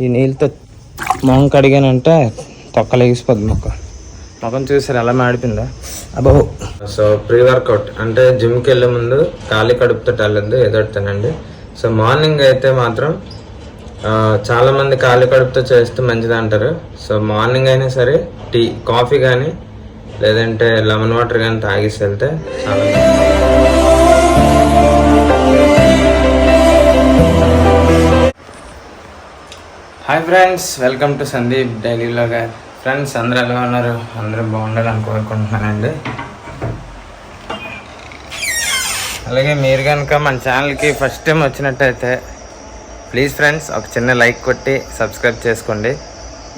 ఈ నీళ్ళతో మొహం కడిగానంటే తొక్కలేగిసిపోద్ది ముఖం చూసారు ఎలా మాడిపోయిందా అబ్బో. సో ప్రీ వర్కౌట్ అంటే జిమ్కి వెళ్ళే ముందు ఖాళీ కడుపుతో వెళ్ళొద్దు, ఏదో తినండి. సో మార్నింగ్ అయితే మాత్రం చాలామంది ఖాళీ కడుపుతో చేస్తే మంచిది అంటారు. సో మార్నింగ్ అయినా సరే టీ కాఫీ కానీ లేదంటే లెమన్ వాటర్ కానీ తాగేసి వెళ్తే చాలా. Hi friends, welcome to Sandeep daily vlogger. Friends అందరూ ఎలా ఉన్నారు? అందరూ బాగుండాలని కోరుకుంటున్నానండి. అలాగే మీరు కనుక మన ఛానల్కి ఫస్ట్ టైం వచ్చినట్టయితే ప్లీజ్ ఫ్రెండ్స్ ఒక చిన్న లైక్ కొట్టి సబ్స్క్రైబ్ చేసుకోండి.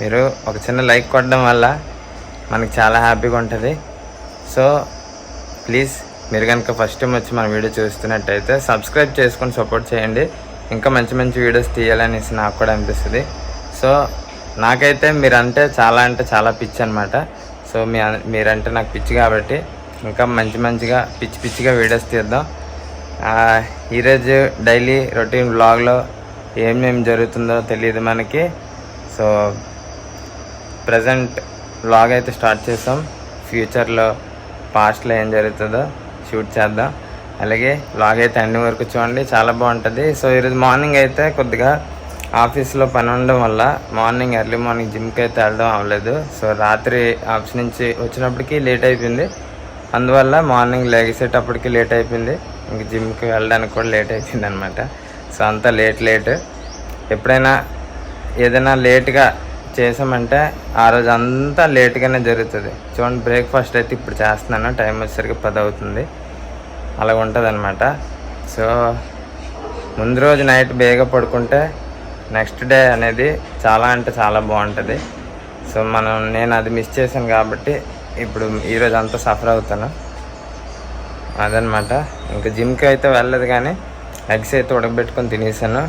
మీరు ఒక చిన్న లైక్ కొట్టడం వల్ల మనకి చాలా హ్యాపీగా ఉంటుంది. సో ప్లీజ్ మీరు కనుక ఫస్ట్ టైం వచ్చి మన వీడియో చూస్తున్నట్టయితే సబ్స్క్రైబ్ చేసుకొని సపోర్ట్ చేయండి. ఇంకా మంచి మంచి వీడియోస్ తీయాలనేసి నాకు కూడా అనిపిస్తుంది. సో నాకైతే మీరంటే చాలా పిచ్చి అనమాట. సో మీరంటే నాకు పిచ్చి కాబట్టి ఇంకా మంచిగా పిచ్చిగా వీడియోస్ తీద్దాం. ఈరోజు డైలీ రొటీన్ వ్లాగ్లో ఏమేమి జరుగుతుందో తెలియదు మనకి. సో ప్రజెంట్ వ్లాగ్ అయితే స్టార్ట్ చేసాం. ఫ్యూచర్లో పాస్ట్లో ఏం జరుగుతుందో షూట్ చేద్దాం. అలాగే వ్లాగ్ అయితే అన్ని వరకు చూడండి, చాలా బాగుంటుంది. సో ఈరోజు మార్నింగ్ అయితే కొద్దిగా ఆఫీస్లో పని ఉండడం వల్ల ఎర్లీ మార్నింగ్ జిమ్కి అయితే వెళ్ళడం అవ్వలేదు. సో రాత్రి ఆఫీస్ నుంచి వచ్చినప్పటికీ లేట్ అయిపోయింది. అందువల్ల మార్నింగ్ లెగిసేటప్పటికి లేట్ అయిపోయింది. ఇంక జిమ్కి వెళ్ళడానికి కూడా లేట్ అయిపోయింది అనమాట. సో అంతా లేట్. ఎప్పుడైనా ఏదైనా లేట్గా చేసామంటే ఆ రోజు అంతా లేట్గానే జరుగుతుంది. చూడండి, బ్రేక్ఫాస్ట్ అయితే ఇప్పుడు చేస్తున్నాను. టైం వచ్చేసరికి 10 అవుతుంది. అలా ఉంటుంది అనమాట. సో ముందు రోజు నైట్ బేగా పడుకుంటే నెక్స్ట్ డే అనేది చాలా బాగుంటుంది. సో నేను అది మిస్ చేశాను కాబట్టి ఇప్పుడు ఈరోజు అంతా సఫర్ అవుతాను అదనమాట. ఇంకా జిమ్కి అయితే వెళ్ళలేదు కానీ ఎగ్స్ అయితే ఉడకబెట్టుకొని తినేసాను.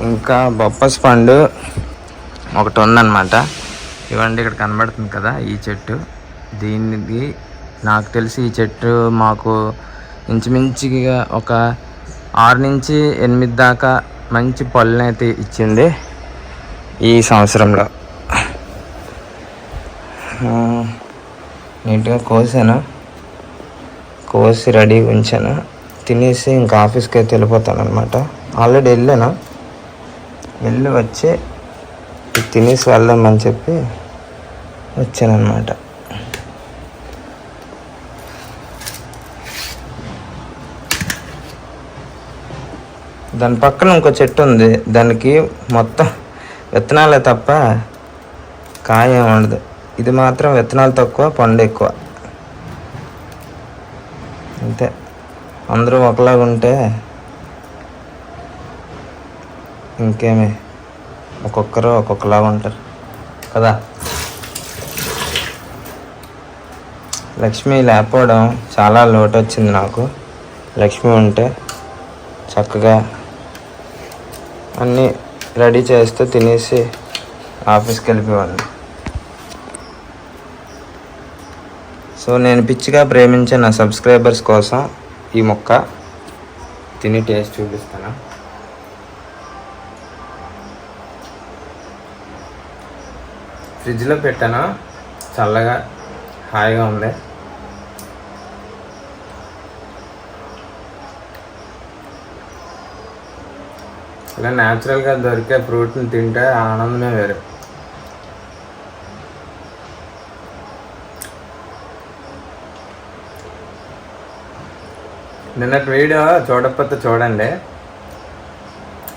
ఇంకా బొప్పాస్ పండు ఒకటి ఉందన్నమాట. ఇవ్వండి, ఇక్కడ కనబడుతుంది కదా ఈ చెట్టు. దీనికి నాకు తెలిసి ఈ చెట్టు మాకు ఇంచుమించుగా ఒక 6 నుంచి 8 దాకా మంచి పళ్ళనైతే ఇచ్చింది ఈ సంవత్సరంలో. నీట్గా కోసి రెడీ ఉంచాను. తినేసి ఇంకా ఆఫీస్కి అయితే వెళ్ళిపోతాను అనమాట. ఆల్రెడీ వెళ్ళి వచ్చి తినేసి వెళ్దామని చెప్పి వచ్చానమాట. దాని పక్కన ఇంకో చెట్టు ఉంది. దానికి మొత్తం విత్తనాలే తప్ప కాయ ఏమి ఉండదు. ఇది మాత్రం విత్తనాలు తక్కువ, పండు ఎక్కువ. అంతే, అందరూ ఒకలాగా ఉంటే ఇంకేమి, ఒక్కొక్కరు ఒక్కొక్కలాగా ఉంటారు కదా. లక్ష్మి లేకపోవడం చాలా లోటు వచ్చింది నాకు. లక్ష్మి ఉంటే చక్కగా అన్నీ రెడీ చేస్తూ తినేసి ఆఫీస్కి వెళ్ళిపోయాను. సో నేను పిచ్చిగా ప్రేమించే నా సబ్స్క్రైబర్స్ కోసం ఈ మొక్క తిని టేస్ట్ చూపిస్తాను. ఫ్రిడ్జ్లో పెట్టాను, చల్లగా హాయిగా ఉంది. ఇలా న్యాచురల్గా దొరికే ఫ్రూట్ని తింటే ఆనందమే వేరు. నిన్నటి వీడియో చూడకపోతే చూడండి.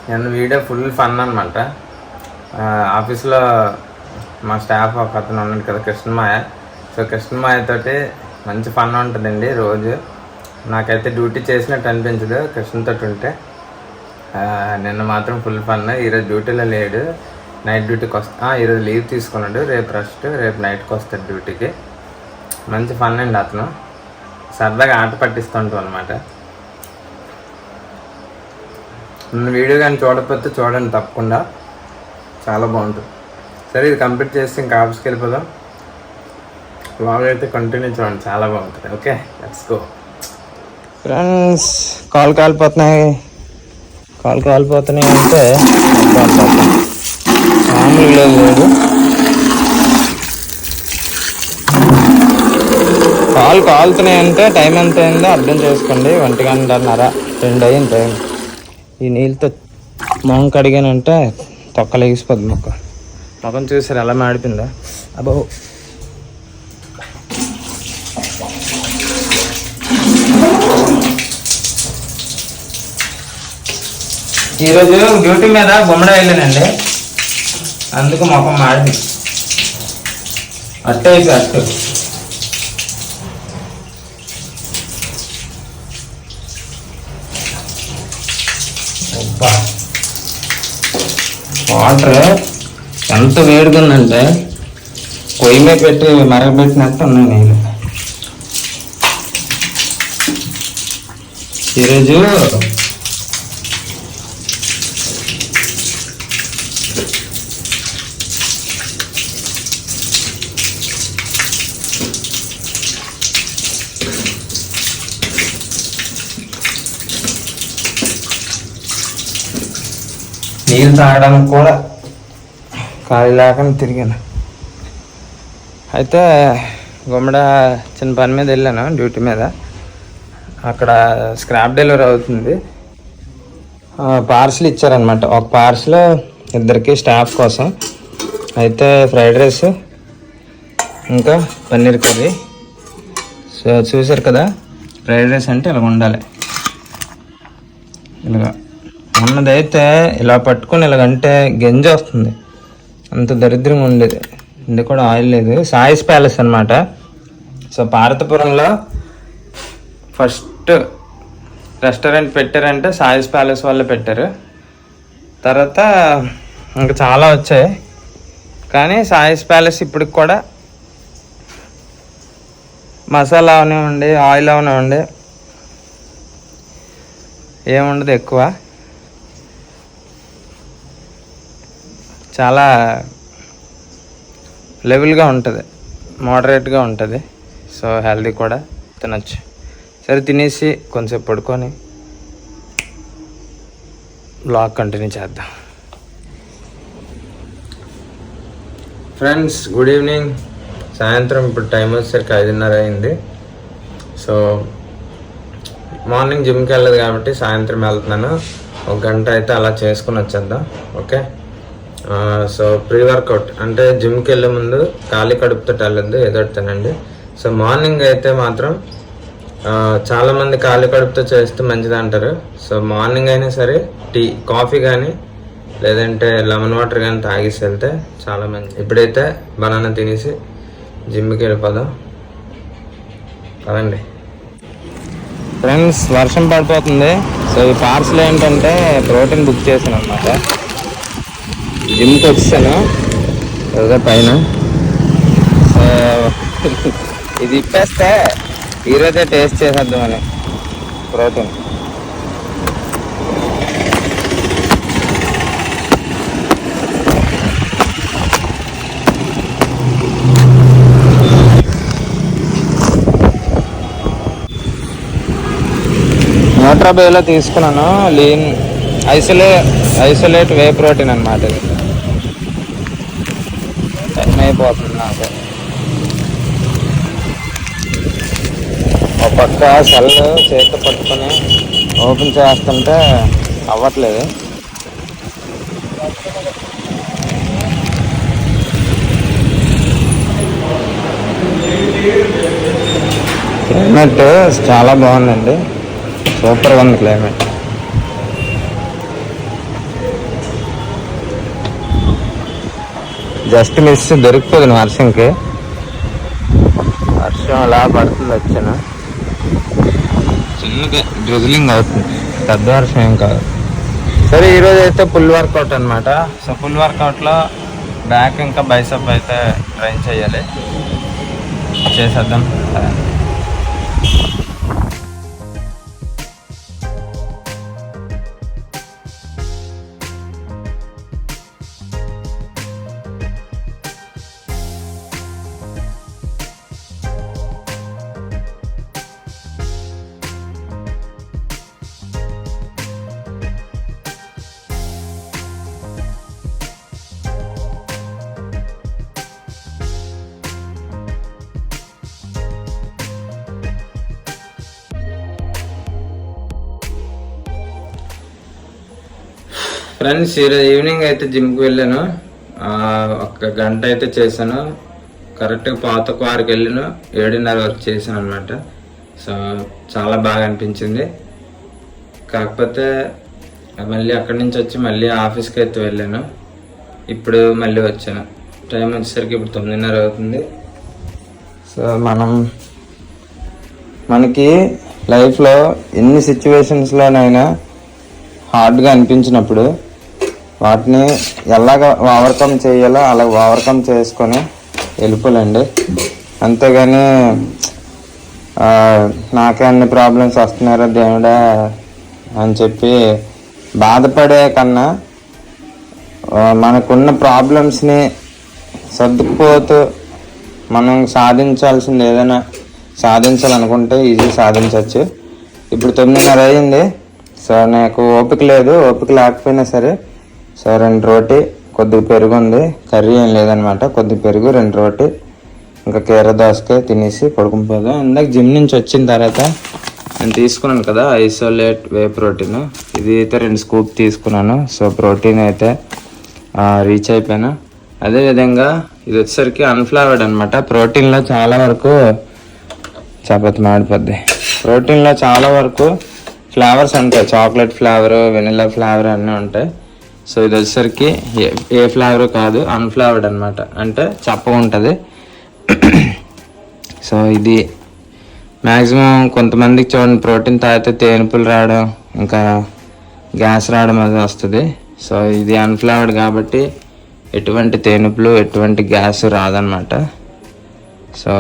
నిన్న వీడియో ఫుల్ ఫన్ అనమాట. ఆఫీస్లో మా స్టాఫ్ ఒక అతను ఉన్నాడు కదా, కృష్ణమాయ. సో కృష్ణమాయతోటి మంచి ఫన్ ఉంటుందండి రోజు. నాకైతే డ్యూటీ చేసినట్టు అనిపించదు కృష్ణతో ఉంటే. నిన్న మాత్రం ఫుల్ ఫన్. ఈరోజు డ్యూటీలో లేడు, నైట్ డ్యూటీకి ఈరోజు లీవ్ తీసుకున్నాడు. రేపు నైట్కి వస్తాడు డ్యూటీకి. మంచి ఫన్ అండి అతను. సరదాగా ఆట పట్టిస్తుంటాం అనమాట. వీడియో కానీ చూడకపోతే చూడండి తప్పకుండా, చాలా బాగుంటుంది. సరే, ఇది కంప్లీట్ చేసి ఇంకా ఆఫీస్కి వెళ్ళిపోదాం. వ్లాగ్ అయితే కంటిన్యూ చూడండి, చాలా బాగుంటుంది. Okay, let's go. ఫ్రెండ్స్, కాలిపోతున్నాయి అంటే తగ్గలేదు లేదు. కాలుతున్నాయంటే టైం ఎంత అయిందో అర్థం చేసుకోండి. 1:30 2 అయింది టైం. ఈ నీళ్ళతో మొహం కడిగానంటే తొక్కలేగిసిపోద్ది ముఖం చూసారు ఎలా మాడిపోయిందా. అబ్బో ఈరోజు డ్యూటీ మీద గుమ్మడి వెళ్ళానండి, అందుకు ముఖం మాడింది. అట్టు వాటర్ ఎంత వేడిగా ఉందంటే పొయ్యి మీద పెట్టి మరగబెట్టినట్టు ఉన్నాయి నీళ్ళు. ఈరోజు నీళ్ళు తాగడానికి కూడా ఖాళీ లేకుండా తిరిగాను. అయితే గుమ్మడ చిన్న పని మీద వెళ్ళాను డ్యూటీ మీద. అక్కడ స్క్రాప్ డెలివరీ అవుతుంది. పార్సిల్ ఇచ్చారనమాట. ఒక పార్సిల్ ఇద్దరికి స్టాఫ్ కోసం. అయితే ఫ్రైడ్ రైస్ ఇంకా పన్నీర్ కర్రీ. సో చూసారు కదా, ఫ్రైడ్ రైస్ అంటే ఇలా ఉండాలి. ఇలాగా ఉన్నదైతే ఇలా పట్టుకొని ఇలాగంటే గంజి వస్తుంది, అంత దరిద్రంగా ఉండేది. ఇది కూడా ఆయిల్ లేదు. సాయిస్ ప్యాలెస్ అనమాట. సో పార్వతీపురంలో ఫస్ట్ రెస్టారెంట్ పెట్టారంటే సాయిస్ ప్యాలెస్ వాళ్ళే పెట్టారు. తర్వాత ఇంకా చాలా వచ్చాయి, కానీ సాయిస్ ప్యాలెస్ ఇప్పటికి కూడా మసాలా అవనివ్వండి, ఆయిల్ అవనివ్వండి, ఏముండదు ఎక్కువ. చాలా లెవెల్గా ఉంటుంది, మోడరేట్గా ఉంటుంది. సో హెల్దీ కూడా, తినచ్చు. సరే తినేసి కొంచెంసేపు పడుకొని బ్లాగ్ కంటిన్యూ చేద్దాం. Friends good evening. సాయంత్రం ఇప్పుడు టైం వచ్చేసరికి 5:30 అయింది. సో మార్నింగ్ జిమ్కి వెళ్ళదు కాబట్టి సాయంత్రం వెళ్తున్నాను. 1 గంట అయితే అలా చేసుకుని వచ్చేద్దాం. ఓకే. సో ప్రీ వర్కౌట్ అంటే జిమ్కి వెళ్ళే ముందు ఖాళీ కడుపుతో వెళ్ళొద్దు, ఏదో తినండి. సో మార్నింగ్ అయితే మాత్రం చాలామంది ఖాళీ కడుపుతో చేస్తే మంచిది అంటారు. సో మార్నింగ్ అయినా సరే టీ కాఫీ కానీ లేదంటే లెమన్ వాటర్ కానీ తాగేసి వెళ్తే చాలా మంచిది. ఇప్పుడైతే బనానా తినేసి జిమ్కి వెళ్ళిపోదాం కదండి. ఫ్రెండ్స్ వర్షం పడిపోతుంది. సో ఈ పార్సల్ ఏంటంటే ప్రోటీన్ బుక్ చేశాను అనమాట. జిమ్కి వచ్చాను ఏదో పైన. సో ఇది ఇప్పేస్తే ఈరోజే టేస్ట్ చేసేద్దామని ప్రోటీన్. న్యూట్రాబేలో తీసుకున్నాను లీన్ ఐసోలేట్ వే ప్రోటీన్ అనమాట. ఇది టైం అయిపోతుంది నాకు. ఒక పక్క సెల్ చేతితో పట్టుకొని ఓపెన్ చేస్తుంటే అవ్వట్లేదు. క్లైమేట్ చాలా బాగుందండి, సూపర్గా ఉంది క్లైమేట్. జస్ట్ మిస్ దొరికిపోతుంది వర్షంకి. వర్షం అలా పడుతుంది. వచ్చాను చిన్నగా డ్రిజిలింగ్ అవుతుంది, పెద్ద వర్షం ఏం కాదు. సరే ఈరోజు అయితే ఫుల్ వర్కౌట్ అనమాట. సో ఫుల్ వర్కౌట్లో బ్యాక్ ఇంకా బైసప్ అయితే ట్రైన్ చేయాలి. చేసేద్దాం. ఫ్రెండ్స్ ఈరోజు ఈవినింగ్ అయితే జిమ్కి వెళ్ళాను. 1 గంట అయితే చేశాను. కరెక్ట్గా 5:15కి వెళ్ళాను, 7:30 వరకు చేశాను అనమాట. సో చాలా బాగా అనిపించింది. కాకపోతే మళ్ళీ అక్కడి నుంచి వచ్చి మళ్ళీ ఆఫీస్కి అయితే వెళ్ళాను. ఇప్పుడు మళ్ళీ వచ్చాను. టైం వచ్చేసరికి ఇప్పుడు 9:30 అవుతుంది. సో మనకి లైఫ్లో ఎన్ని సిచ్యువేషన్స్లోనైనా హార్డ్గా అనిపించినప్పుడు వాటిని ఎలాగ ఓవర్కమ్ చేయాలో అలా ఓవర్కమ్ చేసుకొని వెళ్ళిపోలేండి. అంతేగాని నాకే అన్ని ప్రాబ్లమ్స్ వస్తున్నారా దేవుడా అని చెప్పి బాధపడే కన్నా మనకున్న ప్రాబ్లమ్స్ని సర్దుకుపోతూ మనం సాధించాల్సింది ఏదైనా సాధించాలనుకుంటే ఈజీ సాధించవచ్చు. ఇప్పుడు 9:30 అయింది. సో నాకు ఓపిక లేదు. ఓపిక లేకపోయినా సరే సో 2 రోటీ, కొద్దిగా పెరుగు ఉంది, కర్రీ ఏం లేదనమాట. కొద్దిగా పెరుగు, 2 రోటీ, ఇంకా కీర దోసకాయ తినేసి పడుకునిపోదాం. ఇందాక జిమ్ నుంచి వచ్చిన తర్వాత నేను తీసుకున్నాను కదా ఐసోలేట్ వే ప్రోటీన్, ఇది అయితే 2 స్కూప్ తీసుకున్నాను. సో ప్రోటీన్ అయితే రీచ్ అయిపోయాను. అదేవిధంగా ఇది వచ్చేసరికి అన్ఫ్లేవర్డ్ అనమాట. ప్రోటీన్లో చాలా వరకు చపాతి మాడిపోద్ది. ప్రోటీన్లో చాలా వరకు ఫ్లేవర్స్ ఉంటాయి. చాక్లెట్ ఫ్లేవర్, వెనిలా ఫ్లేవర్ అన్నీ ఉంటాయి. సో ఇది వచ్చేసరికి ఏ ఫ్లేవర్ కాదు, అన్ఫ్లేవర్డ్ అనమాట. అంటే చప్పగా ఉంటుంది. సో ఇది మ్యాక్సిమం కొంతమందికి చూడండి, ప్రోటీన్ తాగితే తేనుపులు రావడం, ఇంకా గ్యాస్ రావడం అది వస్తుంది. సో ఇది అన్ఫ్లేవర్డ్ కాబట్టి ఎటువంటి తేనుపులు, ఎటువంటి గ్యాస్ రాదనమాట. సో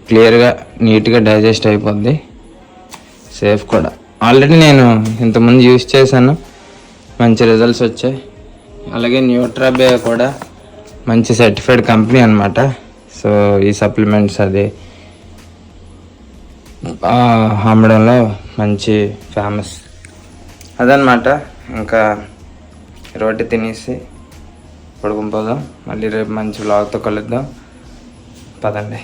క్లియర్గా నీట్గా డైజెస్ట్ అయిపోద్ది, సేఫ్ కూడా. ఆల్రెడీ నేను ఇంతకుముందు యూస్ చేశాను, మంచి రిజల్ట్స్ వచ్చాయి. అలాగే న్యూట్రాబే కూడా మంచి సర్టిఫైడ్ కంపెనీ అనమాట. సో ఈ సప్లిమెంట్స్ అది అమ్మడంలో మంచి ఫేమస్ అదనమాట. ఇంకా రోటీ తినేసి పడుకుని పోదాం. మళ్ళీ రేపు మంచి వ్లాగ్తో కలుద్దాం. పదండి.